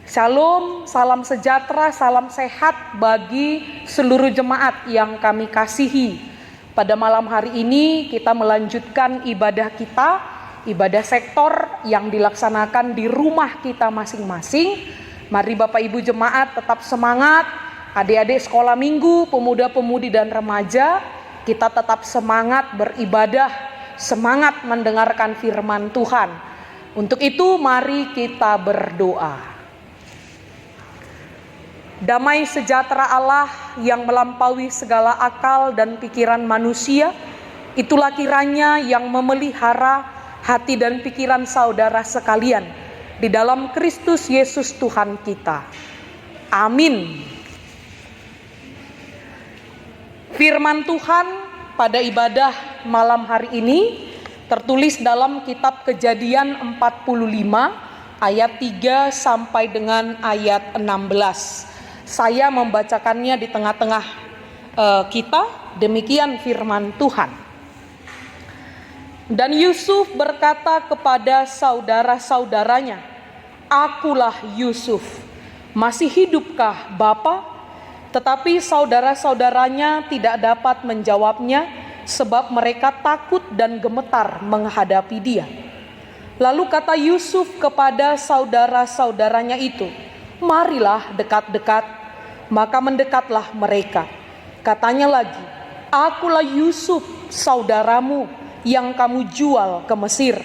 Shalom, salam sejahtera, salam sehat bagi seluruh jemaat yang kami kasihi. Pada malam hari ini kita melanjutkan ibadah kita, ibadah sektor yang dilaksanakan di rumah kita masing-masing. Mari Bapak Ibu jemaat tetap semangat, adik-adik sekolah minggu, pemuda-pemudi dan remaja, kita tetap semangat beribadah, semangat mendengarkan firman Tuhan. Untuk itu mari kita berdoa. Damai sejahtera Allah yang melampaui segala akal dan pikiran manusia, itulah kiranya yang memelihara hati dan pikiran saudara sekalian di dalam Kristus Yesus Tuhan kita. Amin. Firman Tuhan pada ibadah malam hari ini tertulis dalam kitab Kejadian 45 ayat 3 sampai dengan ayat 16. Saya membacakannya di tengah-tengah kita, demikian firman Tuhan. Dan Yusuf berkata kepada saudara-saudaranya, "Akulah Yusuf, masih hidupkah Bapa?" Tetapi saudara-saudaranya tidak dapat menjawabnya, sebab mereka takut dan gemetar menghadapi dia. Lalu kata Yusuf kepada saudara-saudaranya itu, "Marilah dekat-dekat." Maka mendekatlah mereka. Katanya lagi, "Akulah Yusuf, saudaramu yang kamu jual ke Mesir.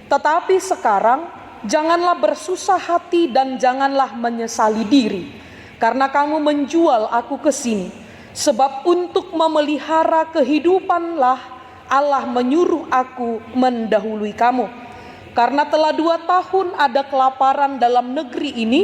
Tetapi sekarang janganlah bersusah hati dan janganlah menyesali diri, karena kamu menjual aku ke sini. Sebab untuk memelihara kehidupanlah Allah menyuruh aku mendahului kamu. Karena telah 2 tahun ada kelaparan dalam negeri ini,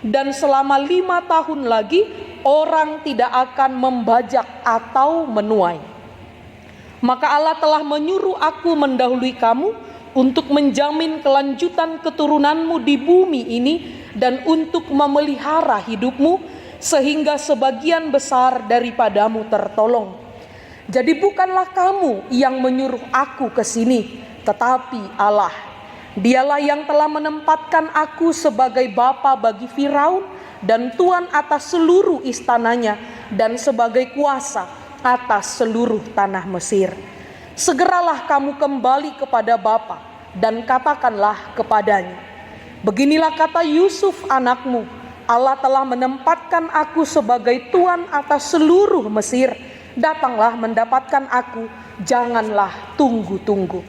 dan selama 5 tahun lagi orang tidak akan membajak atau menuai. Maka Allah telah menyuruh aku mendahului kamu untuk menjamin kelanjutan keturunanmu di bumi ini dan untuk memelihara hidupmu sehingga sebagian besar daripadamu tertolong. Jadi bukanlah kamu yang menyuruh aku ke sini, tetapi Allah. Dialah yang telah menempatkan aku sebagai bapa bagi Firaun dan tuan atas seluruh istananya dan sebagai kuasa atas seluruh tanah Mesir. Segeralah kamu kembali kepada bapa dan katakanlah kepadanya, beginilah kata Yusuf anakmu, Allah telah menempatkan aku sebagai tuan atas seluruh Mesir. Datanglah mendapatkan aku, janganlah tunggu-tunggu.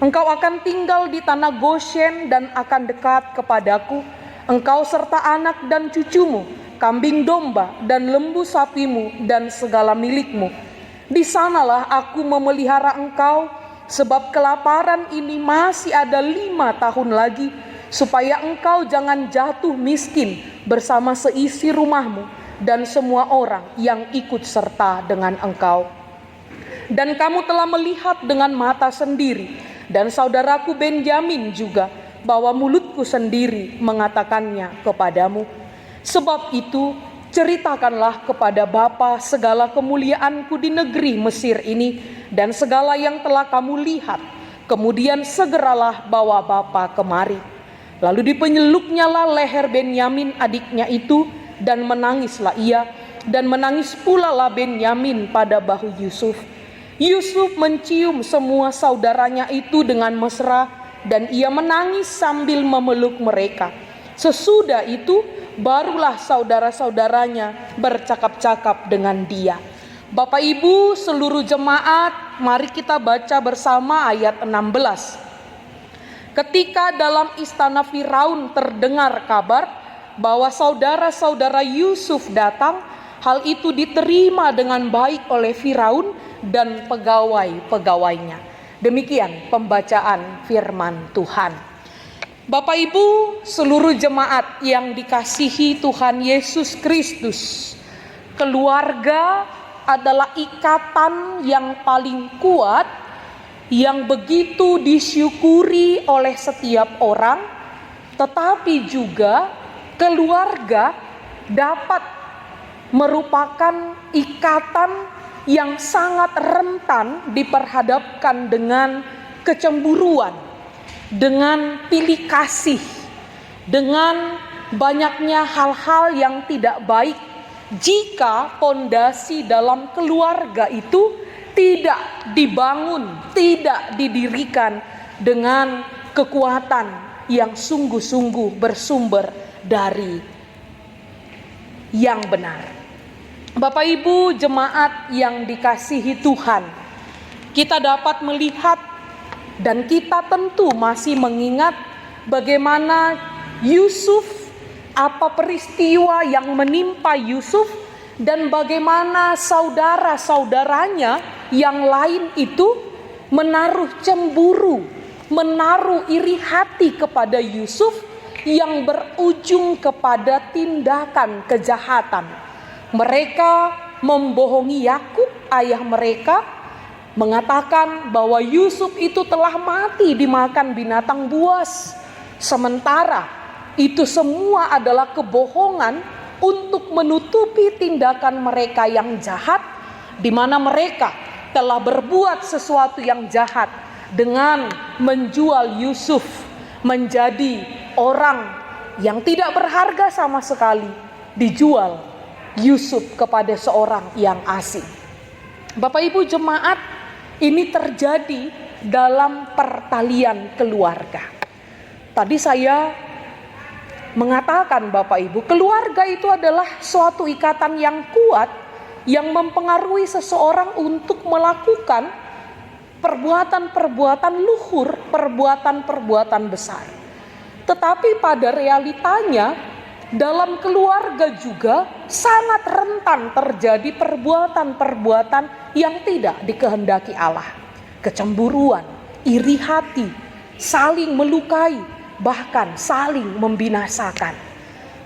Engkau akan tinggal di tanah Goshen dan akan dekat kepadaku, engkau serta anak dan cucumu, kambing domba dan lembu sapimu dan segala milikmu. Di sanalah aku memelihara engkau, sebab kelaparan ini masih ada 5 tahun lagi, supaya engkau jangan jatuh miskin bersama seisi rumahmu dan semua orang yang ikut serta dengan engkau. Dan kamu telah melihat dengan mata sendiri, dan saudaraku Benjamin juga, bahwa mulutku sendiri mengatakannya kepadamu. Sebab itu ceritakanlah kepada Bapa segala kemuliaanku di negeri Mesir ini dan segala yang telah kamu lihat. Kemudian segeralah bawa Bapa kemari. Lalu dipenyeluknyalah leher Benyamin adiknya itu, dan menangislah ia, dan menangis pula lah Benyamin pada bahu Yusuf. Yusuf mencium semua saudaranya itu dengan mesra, dan ia menangis sambil memeluk mereka. Sesudah itu barulah saudara-saudaranya bercakap-cakap dengan dia. Bapak Ibu seluruh jemaat, mari kita baca bersama ayat 16. Ketika dalam istana Firaun terdengar kabar bahwa saudara-saudara Yusuf datang, hal itu diterima dengan baik oleh Firaun dan pegawai-pegawainya. Demikian pembacaan firman Tuhan. Bapak Ibu seluruh jemaat yang dikasihi Tuhan Yesus Kristus, keluarga adalah ikatan yang paling kuat yang begitu disyukuri oleh setiap orang, tetapi juga keluarga dapat merupakan ikatan yang sangat rentan diperhadapkan dengan kecemburuan, dengan pilih kasih, dengan banyaknya hal-hal yang tidak baik jika pondasi dalam keluarga itu tidak dibangun, tidak didirikan dengan kekuatan yang sungguh-sungguh bersumber dari yang benar. Bapak Ibu jemaat yang dikasihi Tuhan, kita dapat melihat dan kita tentu masih mengingat bagaimana Yusuf, apa peristiwa yang menimpa Yusuf, dan bagaimana saudara-saudaranya yang lain itu menaruh cemburu, menaruh iri hati kepada Yusuf yang berujung kepada tindakan kejahatan. Mereka membohongi Yakub, ayah mereka, mengatakan bahwa Yusuf itu telah mati dimakan binatang buas. Sementara itu semua adalah kebohongan untuk menutupi tindakan mereka yang jahat, di mana mereka telah berbuat sesuatu yang jahat dengan menjual Yusuf menjadi orang yang tidak berharga sama sekali, dijual Yusuf kepada seorang yang asing. Bapak Ibu jemaat, ini terjadi dalam pertalian keluarga. Tadi saya mengatakan Bapak Ibu, keluarga itu adalah suatu ikatan yang kuat yang mempengaruhi seseorang untuk melakukan perbuatan-perbuatan luhur, perbuatan-perbuatan besar. Tetapi pada realitanya dalam keluarga juga sangat rentan terjadi perbuatan-perbuatan yang tidak dikehendaki Allah. Kecemburuan, iri hati, saling melukai, bahkan saling membinasakan.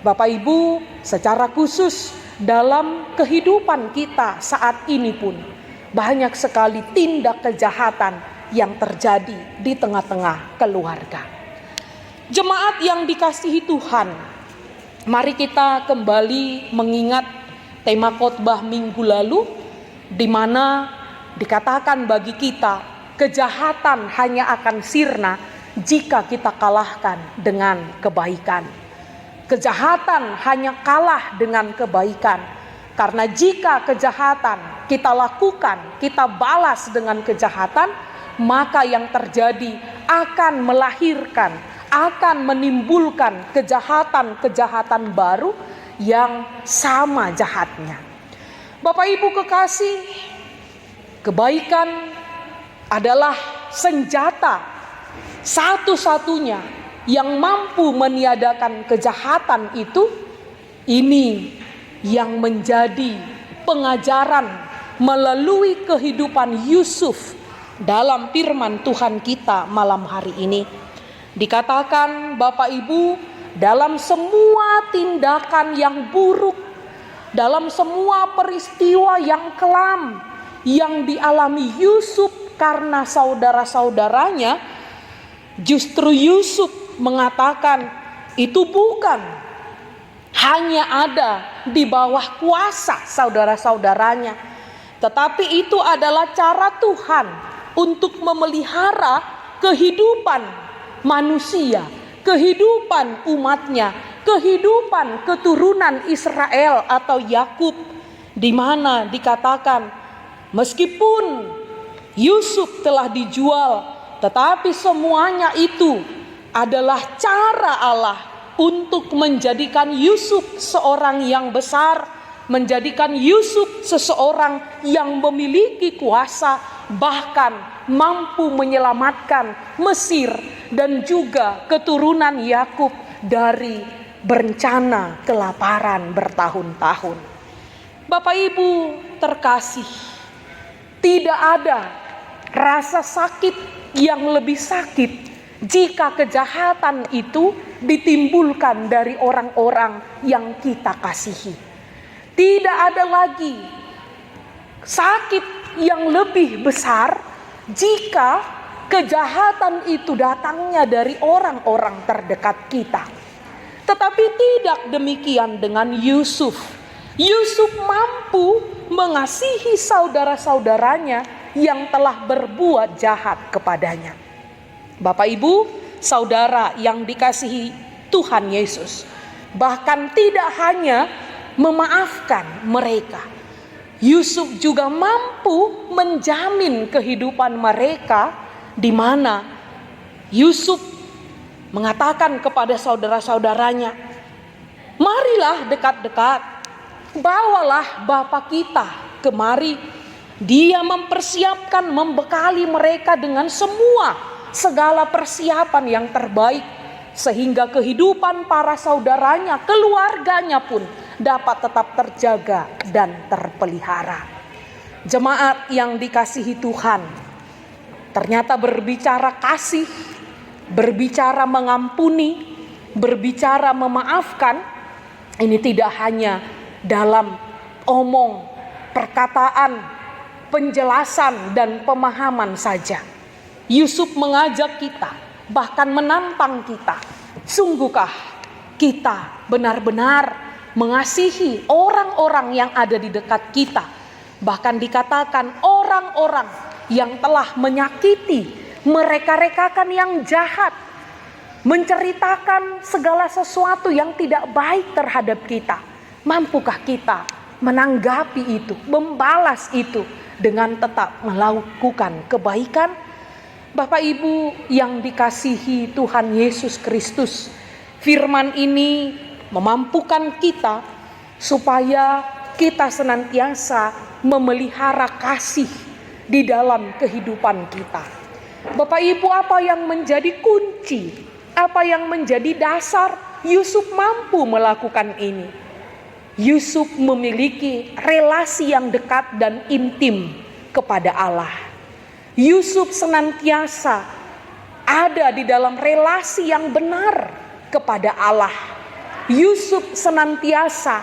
Bapak Ibu, secara khusus dalam kehidupan kita saat ini pun banyak sekali tindak kejahatan yang terjadi di tengah-tengah keluarga. Jemaat yang dikasihi Tuhan, mari kita kembali mengingat tema khotbah minggu lalu, di mana dikatakan bagi kita kejahatan hanya akan sirna jika kita kalahkan dengan kebaikan. Kejahatan hanya kalah dengan kebaikan, karena jika kejahatan kita lakukan, kita balas dengan kejahatan, maka yang terjadi akan melahirkan, akan menimbulkan kejahatan-kejahatan baru yang sama jahatnya. Bapak Ibu kekasih, kebaikan adalah senjata satu-satunya yang mampu meniadakan kejahatan itu. Ini yang menjadi pengajaran melalui kehidupan Yusuf dalam firman Tuhan kita malam hari ini. Dikatakan Bapak Ibu, dalam semua tindakan yang buruk, dalam semua peristiwa yang kelam yang dialami Yusuf karena saudara-saudaranya, justru Yusuf mengatakan itu bukan hanya ada di bawah kuasa saudara-saudaranya, tetapi itu adalah cara Tuhan untuk memelihara kehidupan manusia, kehidupan umatnya, kehidupan keturunan Israel atau Yakub, di mana dikatakan meskipun Yusuf telah dijual, tetapi semuanya itu adalah cara Allah untuk menjadikan Yusuf seorang yang besar, menjadikan Yusuf seseorang yang memiliki kuasa, bahkan mampu menyelamatkan Mesir dan juga keturunan Yakub dari bencana kelaparan bertahun-tahun. Bapak Ibu terkasih, tidak ada rasa sakit yang lebih sakit jika kejahatan itu ditimbulkan dari orang-orang yang kita kasihi. Tidak ada lagi sakit yang lebih besar jika kejahatan itu datangnya dari orang-orang terdekat kita. Tetapi tidak demikian dengan Yusuf. Yusuf mampu mengasihi saudara-saudaranya yang telah berbuat jahat kepadanya. Bapak Ibu, saudara yang dikasihi Tuhan Yesus, Bahkan tidak hanya memaafkan mereka, Yusuf juga mampu menjamin kehidupan mereka, di mana Yusuf mengatakan kepada saudara-saudaranya, marilah dekat-dekat, bawalah Bapa kita kemari. Dia mempersiapkan, membekali mereka dengan segala persiapan yang terbaik, sehingga kehidupan para saudaranya, keluarganya pun dapat tetap terjaga dan terpelihara. Jemaat yang dikasihi Tuhan, ternyata berbicara kasih, berbicara mengampuni, berbicara memaafkan, ini tidak hanya dalam omong, perkataan, penjelasan dan pemahaman saja. Yusuf mengajak kita, bahkan menantang kita. Sungguhkah kita benar-benar mengasihi orang-orang yang ada di dekat kita? Bahkan dikatakan orang-orang yang telah menyakiti, mereka-rekakan yang jahat, menceritakan segala sesuatu yang tidak baik terhadap kita. Mampukah kita menanggapi itu, membalas itu dengan tetap melakukan kebaikan? Bapak Ibu yang dikasihi Tuhan Yesus Kristus, firman ini memampukan kita supaya kita senantiasa memelihara kasih di dalam kehidupan kita. Bapak Ibu, apa yang menjadi kunci, apa yang menjadi dasar Yusuf mampu melakukan ini? Yusuf memiliki relasi yang dekat dan intim kepada Allah. Yusuf senantiasa ada di dalam relasi yang benar kepada Allah. Yusuf senantiasa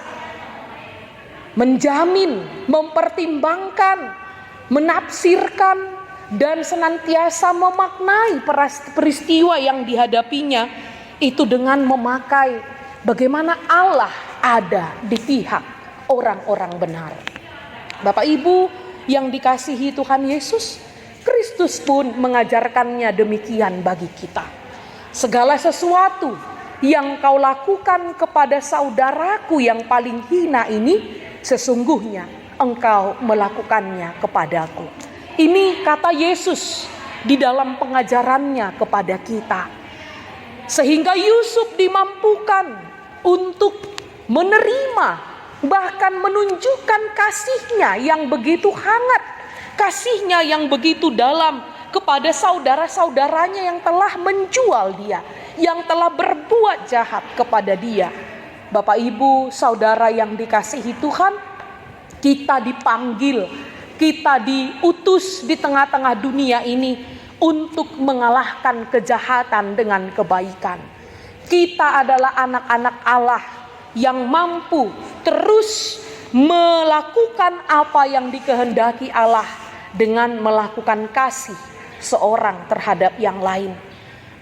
menjamin, mempertimbangkan, menafsirkan, dan senantiasa memaknai peristiwa yang dihadapinya itu dengan memakai bagaimana Allah ada di pihak orang-orang benar. Bapak Ibu yang dikasihi Tuhan Yesus, Kristus pun mengajarkannya demikian bagi kita. Segala sesuatu yang kau lakukan kepada saudaraku yang paling hina ini, sesungguhnya engkau melakukannya kepadaku. Ini kata Yesus di dalam pengajarannya kepada kita. Sehingga Yusuf dimampukan untuk menerima, bahkan menunjukkan kasihnya yang begitu hangat, kasihnya yang begitu dalam kepada saudara-saudaranya yang telah menjual dia, yang telah berbuat jahat kepada dia. Bapak Ibu, saudara yang dikasihi Tuhan, kita dipanggil, kita diutus di tengah-tengah dunia ini untuk mengalahkan kejahatan dengan kebaikan. Kita adalah anak-anak Allah yang mampu terus melakukan apa yang dikehendaki Allah dengan melakukan kasih seorang terhadap yang lain.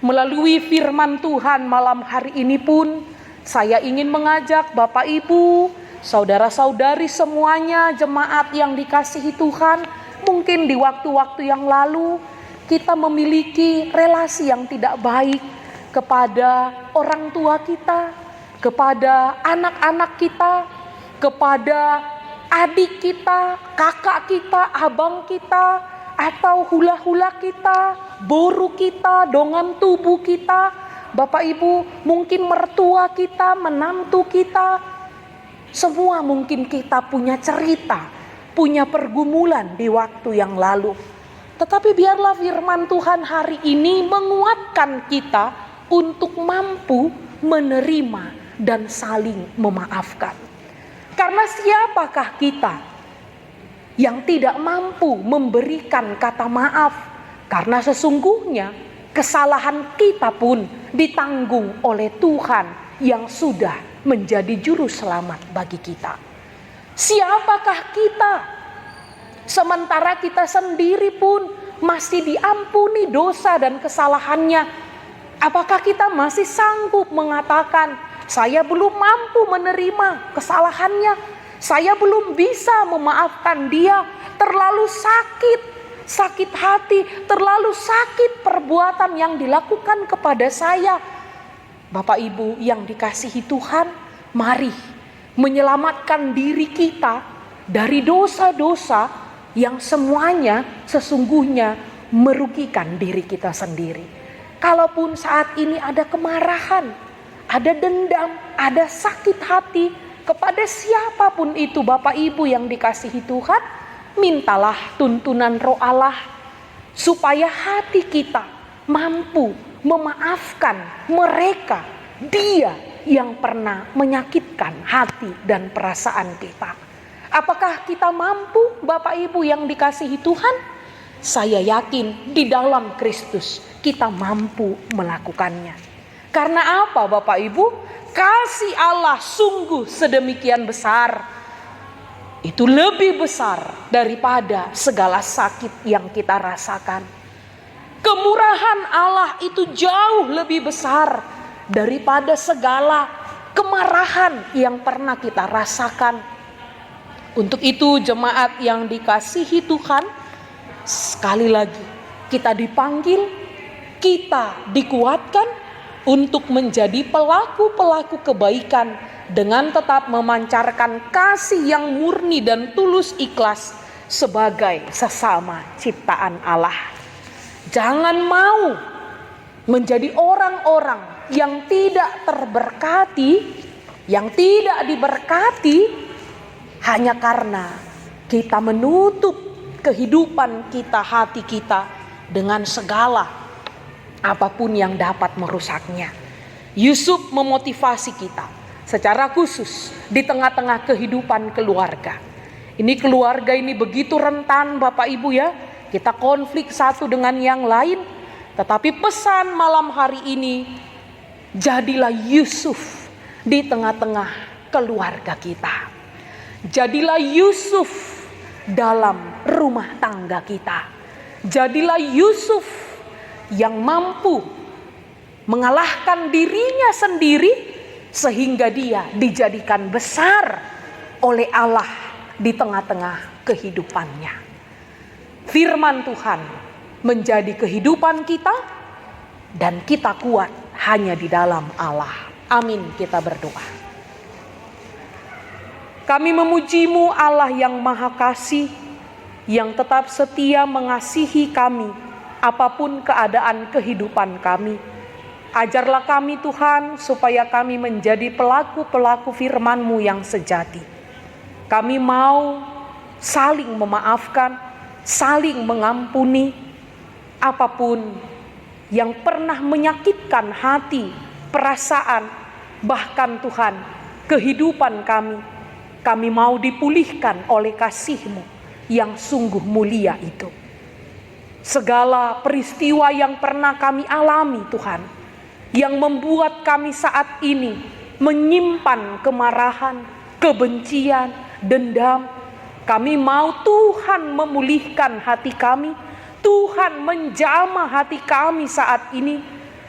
Melalui firman Tuhan malam hari ini pun, saya ingin mengajak Bapak Ibu, saudara-saudari semuanya, jemaat yang dikasihi Tuhan, mungkin di waktu-waktu yang lalu kita memiliki relasi yang tidak baik kepada orang tua kita, kepada anak-anak kita, kepada adik kita, kakak kita, abang kita, atau hula-hula kita, boru kita, dongan tubuh kita. Bapak Ibu, mungkin mertua kita, menantu kita, semua mungkin kita punya cerita, punya pergumulan di waktu yang lalu. Tetapi biarlah firman Tuhan hari ini menguatkan kita untuk mampu menerima dan saling memaafkan. Karena siapakah kita yang tidak mampu memberikan kata maaf? Karena sesungguhnya kesalahan kita pun ditanggung oleh Tuhan yang sudah menjadi juru selamat bagi kita. Siapakah kita? Sementara kita sendiri pun masih diampuni dosa dan kesalahannya. Apakah kita masih sanggup mengatakan, saya belum mampu menerima kesalahannya, saya belum bisa memaafkan dia, terlalu sakit hati, terlalu sakit perbuatan yang dilakukan kepada saya. Bapak Ibu yang dikasihi Tuhan, mari menyelamatkan diri kita dari dosa-dosa yang semuanya sesungguhnya merugikan diri kita sendiri. Kalaupun saat ini ada kemarahan, ada dendam, ada sakit hati kepada siapapun itu Bapak Ibu yang dikasihi Tuhan, mintalah tuntunan Roh Allah supaya hati kita mampu memaafkan mereka, dia yang pernah menyakitkan hati dan perasaan kita. Apakah kita mampu Bapak Ibu yang dikasihi Tuhan? Saya yakin di dalam Kristus kita mampu melakukannya. Karena apa Bapak Ibu? Kasih Allah sungguh sedemikian besar. Itu lebih besar daripada segala sakit yang kita rasakan. Kemurahan Allah itu jauh lebih besar daripada segala kemarahan yang pernah kita rasakan. Untuk itu jemaat yang dikasihi Tuhan, sekali lagi kita dipanggil, kita dikuatkan untuk menjadi pelaku-pelaku kebaikan dengan tetap memancarkan kasih yang murni dan tulus ikhlas sebagai sesama ciptaan Allah. Jangan mau menjadi orang-orang yang tidak terberkati, yang tidak diberkati hanya karena kita menutup kehidupan kita, hati kita dengan segala apapun yang dapat merusaknya. Yusuf memotivasi kita secara khusus di tengah-tengah kehidupan keluarga. Ini keluarga ini begitu rentan Bapak Ibu ya. Kita konflik satu dengan yang lain. Tetapi pesan malam hari ini, jadilah Yusuf di tengah-tengah keluarga kita. Jadilah Yusuf dalam rumah tangga kita. Jadilah Yusuf yang mampu mengalahkan dirinya sendiri sehingga dia dijadikan besar oleh Allah di tengah-tengah kehidupannya. Firman Tuhan menjadi kehidupan kita dan kita kuat hanya di dalam Allah. Amin, kita berdoa. Kami memuji-Mu Allah yang Maha Kasih, yang tetap setia mengasihi kami apapun keadaan kehidupan kami. Ajarlah kami Tuhan supaya kami menjadi pelaku-pelaku firman-Mu yang sejati. Kami mau saling memaafkan, saling mengampuni apapun yang pernah menyakitkan hati, perasaan, bahkan Tuhan kehidupan kami. Kami mau dipulihkan oleh kasih-Mu yang sungguh mulia itu. Segala peristiwa yang pernah kami alami Tuhan, yang membuat kami saat ini menyimpan kemarahan, kebencian, dendam, kami mau Tuhan memulihkan hati kami, Tuhan menjamah hati kami saat ini,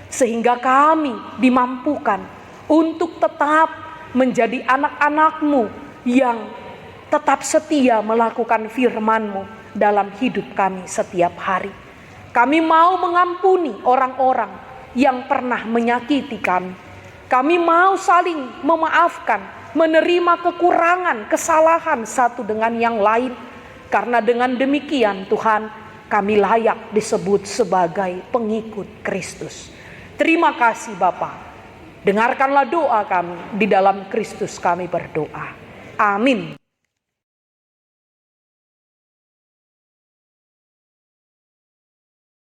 sehingga kami dimampukan untuk tetap menjadi anak-anak-Mu yang tetap setia melakukan firman-Mu dalam hidup kami setiap hari. Kami mau mengampuni orang-orang yang pernah menyakiti kami. Kami mau saling memaafkan, menerima kekurangan, kesalahan satu dengan yang lain. Karena dengan demikian Tuhan, kami layak disebut sebagai pengikut Kristus. Terima kasih Bapa. Dengarkanlah doa kami, di dalam Kristus kami berdoa. Amin.